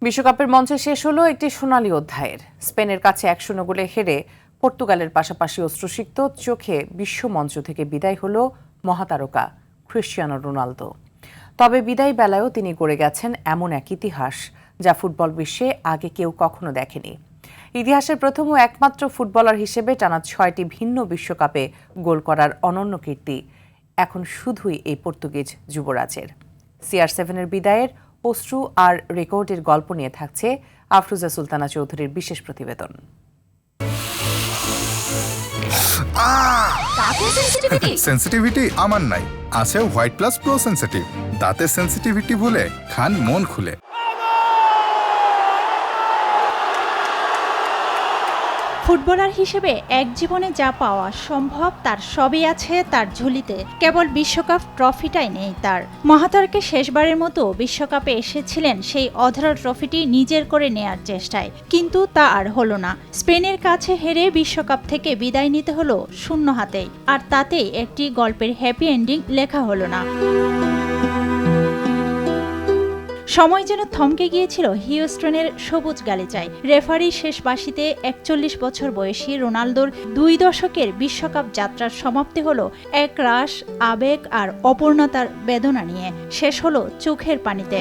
বিশ্বকাপের মঞ্চে শেষ হলো একটি সোনালী অধ্যায়ের। স্পেনের কাছে 1-0 গোলে হেরে পর্তুগালের পাশাপাশি অশ্রুসিক্ত চোখে বিশ্বমঞ্চ থেকে বিদায় হলো মহাতারকা ক্রিশ্চিয়ানো রোনালদো। তবে বিদায় বেলায়ও তিনি গড়ে গেছেন এমন এক ইতিহাস যা ফুটবল বিশ্বে আগে কেউ কখনো দেখেনি। ইতিহাসের প্রথম ও একমাত্র ফুটবলার হিসেবে টানা 6টি ভিন্ন বিশ্বকাপে গোল করার অনন্য কীর্তি এখন শুধুই এই পর্তুগিজ যুবরাজের। CR7-এর বিদায়ের অশ্রু আর রেকর্ডের গল্প নিয়ে থাকছে আফরোজা সুলতানা চৌধুরীর বিশেষ প্রতিবেদন। সেনসিটিভিটি আমার নাই, আছে হোয়াইট প্লাস প্রো সেনসিটিভ। দাঁতের সেনসিটিভিটি ভুলে খান মন খুলে। ফুটবলার হিসেবে এক জীবনে যা পাওয়া সম্ভব তার সবই আছে তার ঝুলিতে, কেবল বিশ্বকাপ ট্রফিটাই নেই তার। মহাতারকে শেষবারের মতো বিশ্বকাপে এসেছিলেন সেই অধরা ট্রফিটি নিজের করে নেয়ার চেষ্টায়, কিন্তু তা আর হলো না। স্পেনের কাছে হেরে বিশ্বকাপ থেকে বিদায় নিতে হলো শূন্য হাতেই, আর তাতেই একটি গল্পের হ্যাপি এন্ডিং লেখা হলো না। সময় যেন থমকে গিয়েছিল হিউস্টনের সবুজ গালিচায়। রেফারি শেষ বাঁশিতে 41 বছর বয়সী রোনালদোর 2 দশকের বিশ্বকাপ যাত্রার সমাপ্তি হলো এক রাশ আবেগ আর অপূর্ণতার বেদনা নিয়ে, শেষ হলো চোখের পানিতে।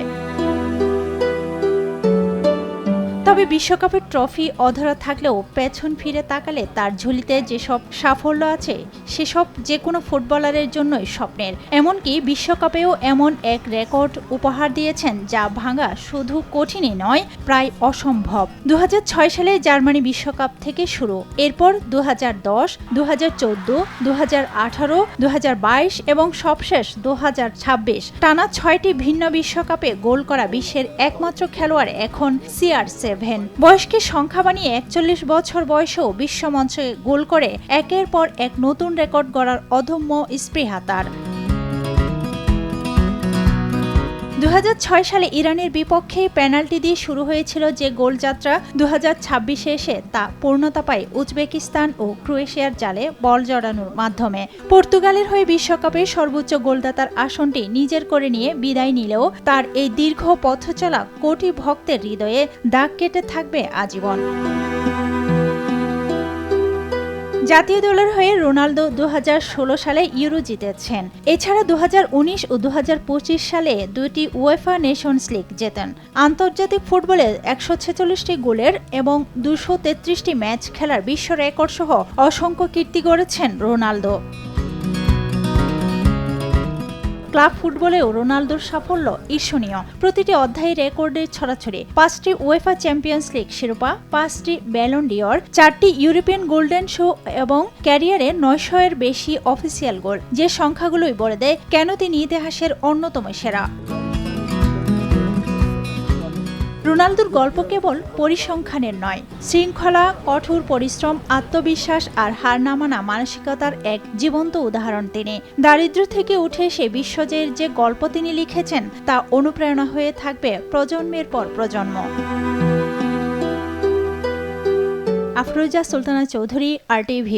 তবে বিশ্বকাপের ট্রফি অধরা থাকলেও পেছন ফিরে তাকালে তার ঝুলিতে যেসব সাফল্য আছে সেসব যে কোনো ফুটবলারের জন্যই স্বপ্নের। এমনকি বিশ্বকাপেও এমন এক রেকর্ড উপহার দিয়েছেন যা ভাঙা শুধু কঠিনই নয়, প্রায় অসম্ভব। 2006 সালে জার্মানি বিশ্বকাপ থেকে শুরু, এরপর 2010, 2014, 2018, 2022 এবং সবশেষ 2026 টানা 6টি ভিন্ন বিশ্বকাপে গোল করা বিশ্বের একমাত্র খেলোয়াড় এখন CR7। বয়সকে সংখ্যা বানিয়ে 41 বছর বয়সেও বিশ্বমঞ্চে গোল করে একের পর এক নতুন রেকর্ড গড়ার অদম্য স্পৃহা তার। 2006 সালে ইরানের বিপক্ষে পেনাল্টি দিয়ে শুরু হয়েছিল যে গোলযাত্রা, 2026-এ এসে তা পূর্ণতা পায় উজবেকিস্তান ও ক্রোয়েশিয়ার জালে বল জড়ানোর মাধ্যমে। পর্তুগালের হয়ে বিশ্বকাপে সর্বোচ্চ গোলদাতার আসনটি নিজের করে নিয়ে বিদায় নিলেও তার এই দীর্ঘ পথ চলা কোটি ভক্তের হৃদয়ে দাগ কেটে থাকবে আজীবন। জাতীয় দলের হয়ে রোনালদো 2016 সালে ইউরো জিতেছেন। এছাড়া 2019 ও 2025 সালে 2টি উয়েফা নেশনস লিগ জেতেন। আন্তর্জাতিক ফুটবলে 146টি গোলের এবং 233টি ম্যাচ খেলার বিশ্ব রেকর্ড সহ অসংখ্য কীর্তি গড়েছেন রোনালদো। ক্লাব ফুটবলেও রোনালদোর সাফল্য ঈর্ষণীয়। প্রতিটি অধ্যায়ে রেকর্ডের ছড়াছড়ি। 5টি উয়েফা চ্যাম্পিয়ন্স লিগ শিরোপা, 5টি ব্যালন ডিওর, 4টি ইউরোপিয়ান গোল্ডেন শো এবং ক্যারিয়ারে 900-এর বেশি অফিসিয়াল গোল, যে সংখ্যাগুলোই বলে দেয় কেন তিনি ইতিহাসের অন্যতম সেরা। রোনালদোর গল্প কেবল পরিসংখ্যানের নয়, শৃঙ্খলা, কঠোর পরিশ্রম, আত্মবিশ্বাস আর হার না মানা মানসিকতার এক জীবন্ত উদাহরণ তিনি। দারিদ্র্য থেকে উঠে এসে বিশ্বজয়ের যে গল্প তিনি লিখেছেন তা অনুপ্রেরণা হয়ে থাকবে প্রজন্মের পর প্রজন্ম। আফরোজা সুলতানা চৌধুরী, RTV।